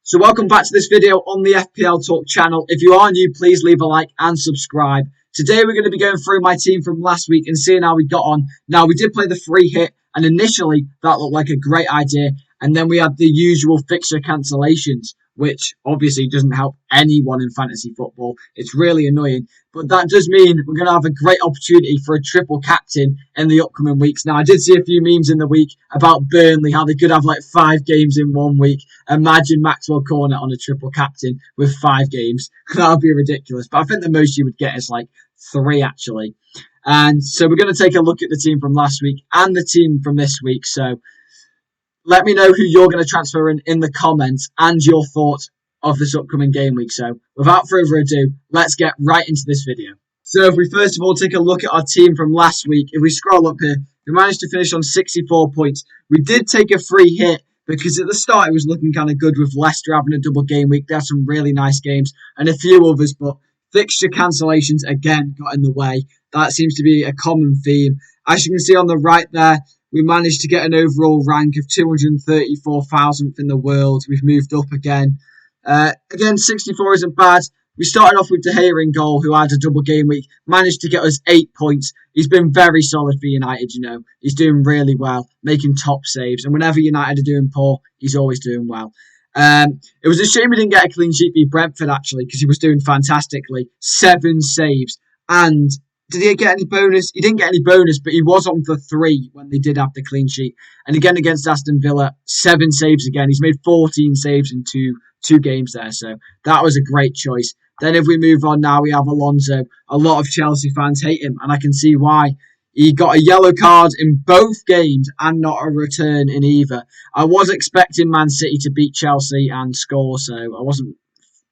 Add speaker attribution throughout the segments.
Speaker 1: So welcome back to this video on the FPL Talk channel. If you are new, please leave a like and subscribe. Today we're going to be going through my team from last week and seeing how we got on. Now, we did play the free hit, and initially that looked like a great idea. And then we had the usual fixture cancellations, which obviously doesn't help anyone in fantasy football. It's really annoying. But that does mean we're going to have a great opportunity for a triple captain in the upcoming weeks. Now, I did see a few memes in the week about Burnley, how they could have like 5 games in 1 week. Imagine Maxwell Cornet on a triple captain with 5 games. That would be ridiculous. But I think the most you would get is like 3, actually. And so we're going to take a look at the team from last week and the team from this week. So let me know who you're going to transfer in the comments and your thoughts of this upcoming game week. So without further ado, let's get right into this video. So if we first of all take a look at our team from last week, if we scroll up here, we managed to finish on 64 points. We did take a free hit because at the start it was looking kind of good with Leicester having a double game week. They had some really nice games and a few others, but fixture cancellations again got in the way. That seems to be a common theme. As you can see on the right there, we managed to get an overall rank of 234,000th in the world. We've moved up again. Again, 64 isn't bad. We started off with De Gea in goal, who had a double game week, managed to get us 8 points. He's been very solid for United, you know. He's doing really well, making top saves. And whenever United are doing poor, he's always doing well. It was a shame we didn't get a clean sheet v Brentford, actually, because he was doing fantastically. 7 saves. And did he get any bonus? He didn't get any bonus, but he was on for 3 when they did have the clean sheet. And again, against Aston Villa, 7 saves again. He's made 14 saves in two games there, so that was a great choice. Then if we move on now, we have Alonso. A lot of Chelsea fans hate him, and I can see why. He got a yellow card in both games and not a return in either. I was expecting Man City to beat Chelsea and score, so I wasn't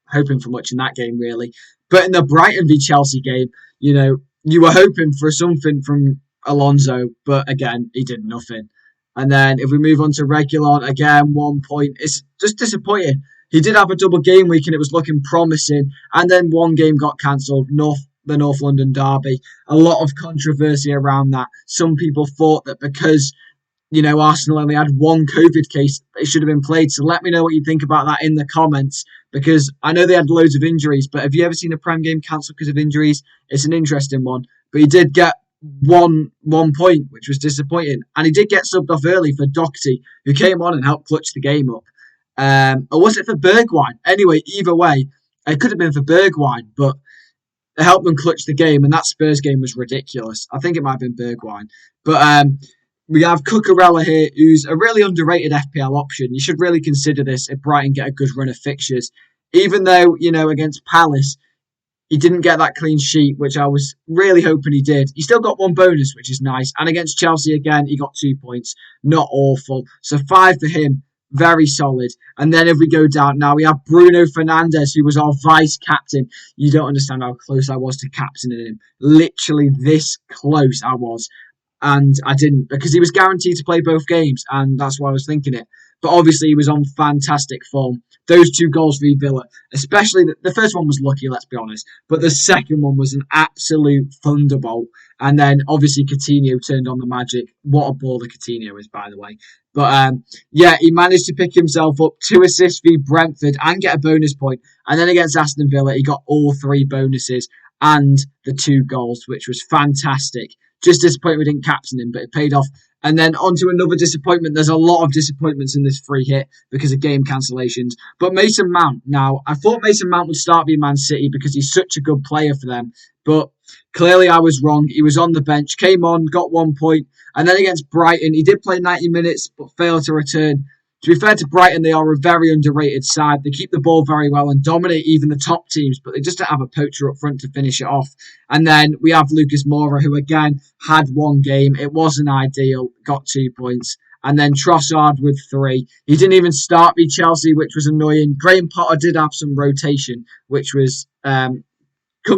Speaker 1: hoping for much in that game, really. But in the Brighton v Chelsea game, you know, you were hoping for something from Alonso, but again, he did nothing. And then if we move on to Reguilon, again, 1 point. It's just disappointing. He did have a double game week and it was looking promising. And then 1 game got cancelled, the North London derby. A lot of controversy around that. Some people thought that because, you know, Arsenal only had 1 COVID case, it should have been played. So let me know what you think about that in the comments, because I know they had loads of injuries, but have you ever seen a Prem game cancelled because of injuries? It's an interesting one. But he did get one point, which was disappointing. And he did get subbed off early for Doherty, who came on and helped clutch the game up. Or was it for Bergwijn? Anyway, either way, it could have been for Bergwijn, but it helped them clutch the game, and that Spurs game was ridiculous. I think it might have been Bergwijn. But we have Cucurella here, who's a really underrated FPL option. You should really consider this if Brighton get a good run of fixtures. Even though, you know, against Palace, he didn't get that clean sheet, which I was really hoping he did. He still got 1 bonus, which is nice. And against Chelsea again, he got 2 points. Not awful. So 5 for him. Very solid. And then if we go down now, we have Bruno Fernandes, who was our vice captain. You don't understand how close I was to captaining him. Literally this close I was. And I didn't, because he was guaranteed to play both games, and that's why I was thinking it. But obviously he was on fantastic form. Those 2 goals for Villa, especially the first one was lucky, let's be honest. But the second one was an absolute thunderbolt. And then obviously Coutinho turned on the magic. What a baller Coutinho is, by the way. But yeah, he managed to pick himself up 2 assists v Brentford and get a bonus point. And then against Aston Villa, he got all 3 bonuses and the 2 goals, which was fantastic. Just disappointed we didn't captain him, but it paid off. And then on to another disappointment. There's a lot of disappointments in this free hit because of game cancellations. But Mason Mount. Now, I thought Mason Mount would start v Man City because he's such a good player for them. But clearly I was wrong. He was on the bench, came on, got 1 point. And then against Brighton, he did play 90 minutes but failed to return. To be fair to Brighton, they are a very underrated side. They keep the ball very well and dominate even the top teams, but they just don't have a poacher up front to finish it off. And then we have Lucas Moura, who again had 1 game. It wasn't ideal, got 2 points. And then Trossard with 3. He didn't even start v Chelsea, which was annoying. Graham Potter did have some rotation, which was come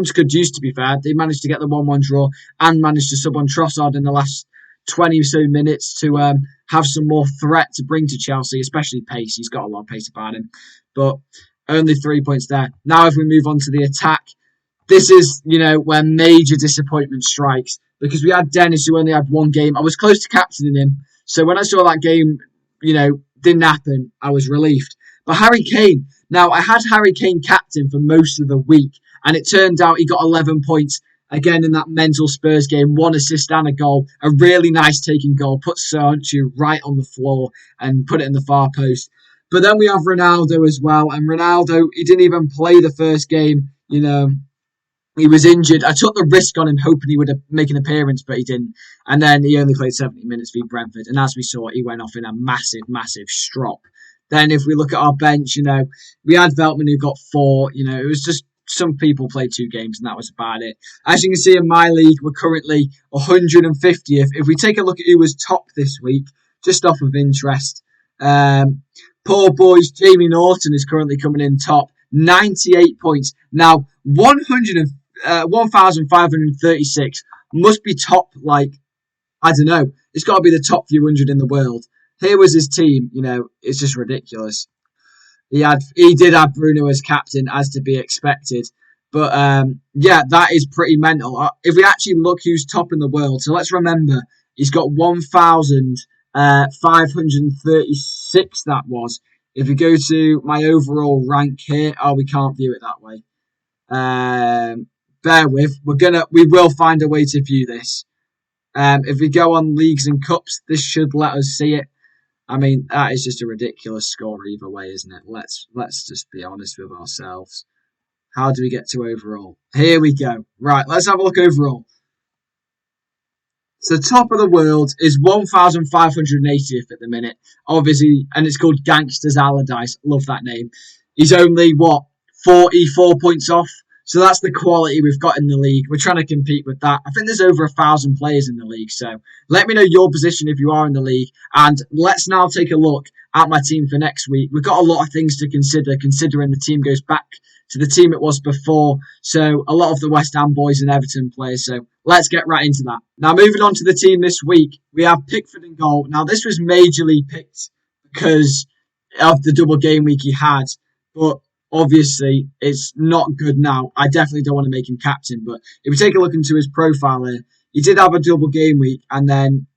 Speaker 1: to good use, to be fair. They managed to get the 1-1 draw and managed to sub on Trossard in the last 20 or so minutes to have some more threat to bring to Chelsea, especially pace. He's got a lot of pace about him. But only 3 points there. Now if we move on to the attack, this is, you know, where major disappointment strikes. Because we had Dennis, who only had 1 game. I was close to captaining him. So when I saw that game, you know, didn't happen, I was relieved. But Harry Kane, now I had Harry Kane captain for most of the week, and it turned out he got 11 points again in that mental Spurs game, 1 assist and a goal, a really nice taking goal, put Sancho right on the floor and put it in the far post. But then we have Ronaldo as well, and Ronaldo, he didn't even play the first game, he was injured. I took the risk on him, hoping he would make an appearance, but he didn't. And then he only played 70 minutes for Brentford. And as we saw, he went off in a massive, massive strop. Then if we look at our bench, we had Veltman who got 4. It was just some people played 2 games and that was about it. As you can see in my league, we're currently 150th. If we take a look at who was top this week, just off of interest, poor boys, Jamie Norton is currently coming in top. 98 points. Now, 1,536 must be top, I don't know. It's got to be the top few hundred in the world. Here was his team, it's just ridiculous. He did have Bruno as captain, as to be expected. But, that is pretty mental. If we actually look who's top in the world, so let's remember, he's got 1,536, that was. If we go to my overall rank here, we can't view it that way. Bear with, we will find a way to view this. If we go on leagues and cups, this should let us see it. I mean, that is just a ridiculous score either way, isn't it? Let's just be honest with ourselves. How do we get to overall? Here we go. Right, let's have a look overall. So top of the world is 1,580th at the minute, obviously, and it's called Gangsters Allardyce. Love that name. He's only, 44 points off. So that's the quality we've got in the league. We're trying to compete with that. I think there's over 1,000 players in the league. So let me know your position if you are in the league. And let's now take a look at my team for next week. We've got a lot of things to consider, considering the team goes back to the team it was before. So a lot of the West Ham boys and Everton players. So let's get right into that. Now, moving on to the team this week, we have Pickford in goal. Now, this was majorly picked because of the double game week he had. But obviously, it's not good now. I definitely don't want to make him captain. But if we take a look into his profile here, he did have a double game week. And then,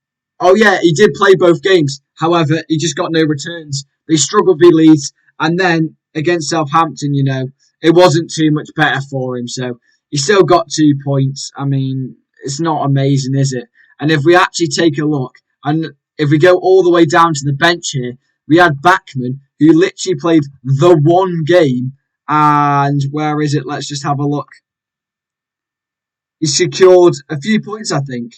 Speaker 1: he did play both games. However, he just got no returns. They struggled with Leeds. And then against Southampton, it wasn't too much better for him. So he still got 2 points. I mean, it's not amazing, is it? And if we actually take a look, and if we go all the way down to the bench here, we had Bachmann, who literally played the one game, and where is it? Let's just have a look. He secured a few points, I think.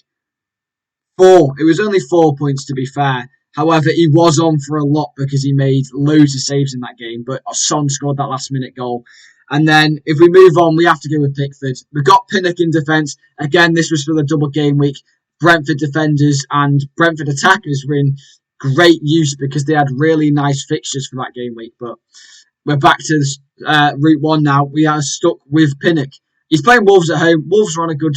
Speaker 1: 4. It was only 4 points, to be fair. However, he was on for a lot because he made loads of saves in that game, but Son scored that last-minute goal. And then, if we move on, we have to go with Pickford. We've got Pinnock in defence. Again, this was for the double game week. Brentford defenders and Brentford attackers were in great use because they had really nice fixtures for that game week. But we're back to Route 1 now. We are stuck with Pinnock. He's playing Wolves at home. Wolves are on a good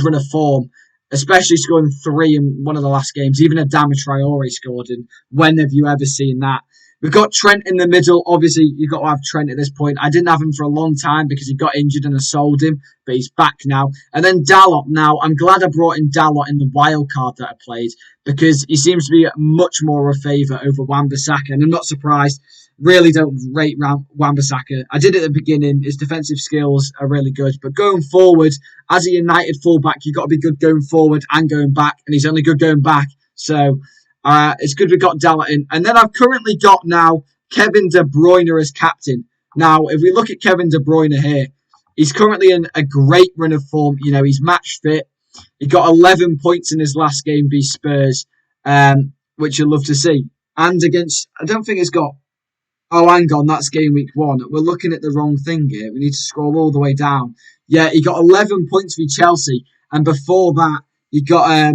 Speaker 1: run of form, especially scoring 3 in one of the last games. Even Adama Traore scored, and when have you ever seen that? We've got Trent in the middle. Obviously, you've got to have Trent at this point. I didn't have him for a long time because he got injured and I sold him, but he's back now. And then Dalot now. I'm glad I brought in Dalot in the wild card that I played because he seems to be much more of a favour over Wan-Bissaka. And I'm not surprised. Really don't rate Wan-Bissaka. I did at the beginning. His defensive skills are really good. But going forward, as a United fullback, you've got to be good going forward and going back. And he's only good going back. So it's good we got Dalot in. And then I've currently got now Kevin De Bruyne as captain. Now, if we look at Kevin De Bruyne here, he's currently in a great run of form. He's match fit. He got 11 points in his last game v Spurs, which you'll love to see. And I don't think it's got, hang on, that's game week 1. We're looking at the wrong thing here. We need to scroll all the way down. Yeah, he got 11 points v Chelsea. And before that, he got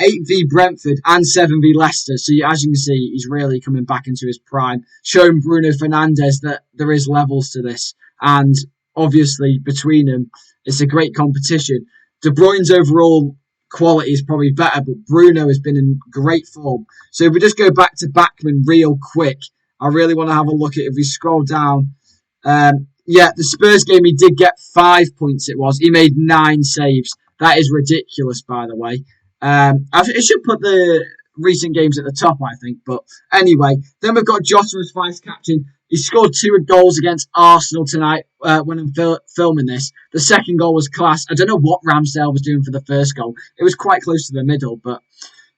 Speaker 1: 8 v Brentford and 7 v Leicester. So as you can see, he's really coming back into his prime, showing Bruno Fernandes that there is levels to this. And obviously, between them, it's a great competition. De Bruyne's overall quality is probably better, but Bruno has been in great form. So if we just go back to Bachmann real quick, I really want to have a look at, if we scroll down, the Spurs game, he did get 5 points, it was. He made 9 saves. That is ridiculous, by the way. I should put the recent games at the top, I think. But anyway, then we've got Jota as vice captain. He scored 2 goals against Arsenal tonight when I'm filming this. The second goal was class. I don't know what Ramsdale was doing for the first goal. It was quite close to the middle, but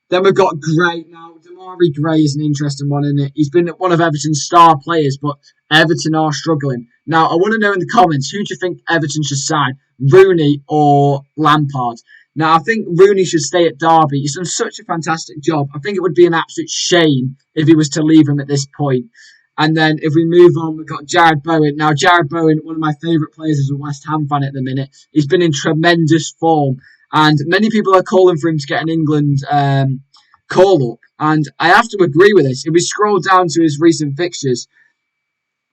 Speaker 1: then we've got Gray. Now, Damari Gray is an interesting one, isn't it? He's been one of Everton's star players, but Everton are struggling. Now, I want to know in the comments, who do you think Everton should sign? Rooney or Lampard? Now, I think Rooney should stay at Derby. He's done such a fantastic job. I think it would be an absolute shame if he was to leave him at this point. And then if we move on, we've got Jarrod Bowen. Now, Jarrod Bowen, one of my favourite players as a West Ham fan at the minute. He's been in tremendous form. And many people are calling for him to get an England call-up. And I have to agree with this. If we scroll down to his recent fixtures,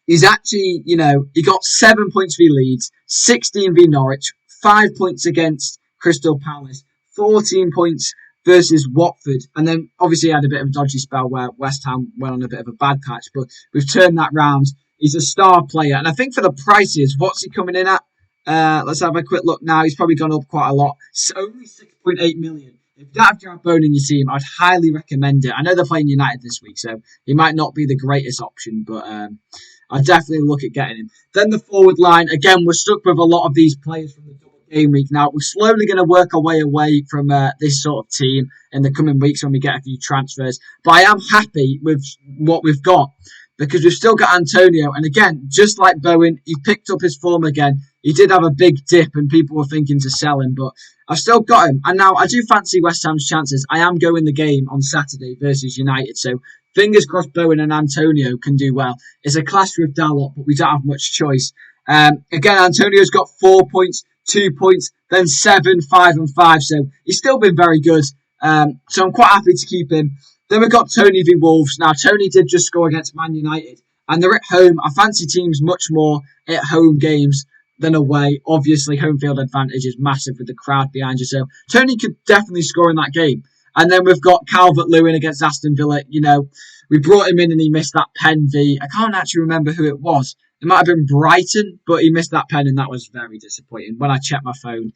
Speaker 1: he's actually, he got 7 points v Leeds, 16 v Norwich, 5 points against Crystal Palace, 14 points versus Watford. And then obviously he had a bit of a dodgy spell where West Ham went on a bit of a bad patch, but we've turned that round. He's a star player. And I think for the prices, what's he coming in at? Let's have a quick look now. He's probably gone up quite a lot. It's only 6.8 million. If you don't have Jarrod Bowen in your team, I'd highly recommend it. I know they're playing United this week, so he might not be the greatest option, but I'd definitely look at getting him. Then the forward line. Again, we're stuck with a lot of these players from the double game week. Now, we're slowly going to work our way away from this sort of team in the coming weeks when we get a few transfers. But I am happy with what we've got, because we've still got Antonio. And again, just like Bowen, he picked up his form again. He did have a big dip and people were thinking to sell him, but I've still got him. And now I do fancy West Ham's chances. I am going the game on Saturday versus United. So fingers crossed Bowen and Antonio can do well. It's a clash with Dalot, but we don't have much choice. Again, Antonio's got 4 points, 2 points, then 7, 5 and 5. So he's still been very good. So I'm quite happy to keep him. Then we've got Tony v Wolves. Now, Tony did just score against Man United, and they're at home. I fancy teams much more at home games than away. Obviously, home field advantage is massive with the crowd behind you. So Tony could definitely score in that game. And then we've got Calvert-Lewin against Aston Villa. We brought him in and he missed that pen v. I can't actually remember who it was. It might have been Brighton, but he missed that pen and that was very disappointing. When I checked my phone,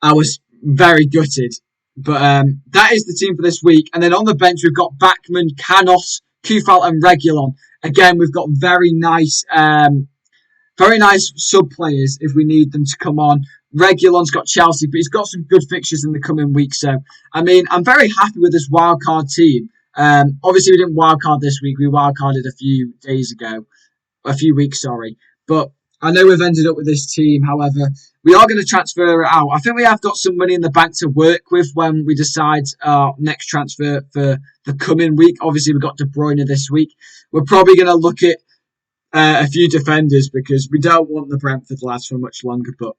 Speaker 1: I was very gutted. But that is the team for this week. And then on the bench, we've got Bachmann, Canos, Kufal and Reguilon. Again, we've got very nice sub-players if we need them to come on. Reguilon's got Chelsea, but he's got some good fixtures in the coming weeks. So, I'm very happy with this wildcard team. Obviously, we didn't wildcard this week. We wildcarded a few weeks, sorry. But I know we've ended up with this team. However, we are going to transfer it out. I think we have got some money in the bank to work with when we decide our next transfer for the coming week. Obviously, we've got De Bruyne this week. We're probably going to look at a few defenders because we don't want the Brentford lads for much longer. But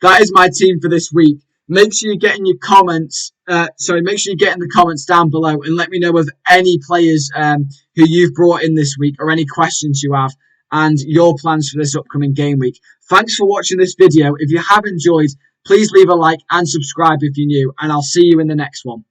Speaker 1: that is my team for this week. Make sure you get in your comments. Make sure you get in the comments down below and let me know of any players who you've brought in this week or any questions you have and your plans for this upcoming game week. Thanks for watching this video. If you have enjoyed, please leave a like and subscribe if you're new, and I'll see you in the next one.